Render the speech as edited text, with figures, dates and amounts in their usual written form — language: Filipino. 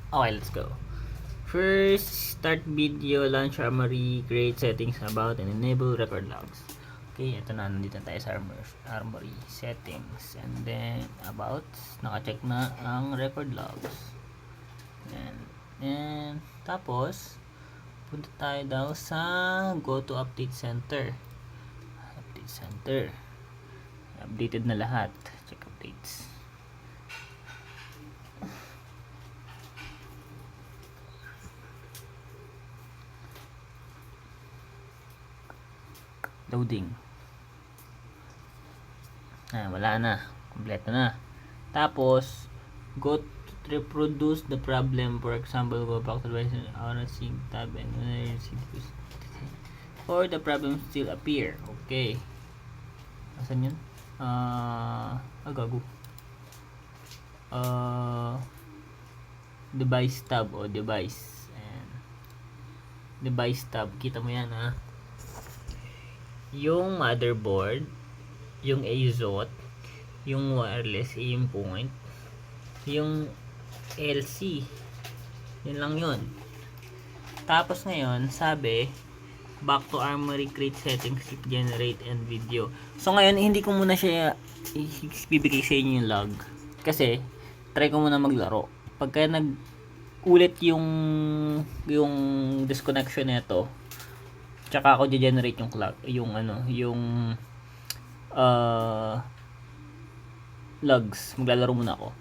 Okay, let's go. First, start video, launch Armory, create settings about and enable record logs. Okay, ito na, nandito tayo sa Armory settings, and then about, naka-check na ang record logs. And tapos punta tayo daw sa go to update center. Updated na lahat. Check updates. Loading. Wala na. Kompleto na. Tapos, go to reproduce the problem. For example, go back to the sync tab and or the problem still appear. Okay. Asan yun? Gago. Device tab o device. Ayan. Device tab. Kita mo yan, ha? Yung motherboard, yung AZOT, yung wireless aim point, yung LC. Yun lang yun. Tapos ngayon, sabi, back to Armory, create settings, generate and video. So ngayon, hindi ko muna siya bibigay sa inyo yung log. Kasi, try ko muna maglaro. Pagka ulit yung disconnection nito, tsaka ako generate yung clock, yung logs. Maglalaro muna ako.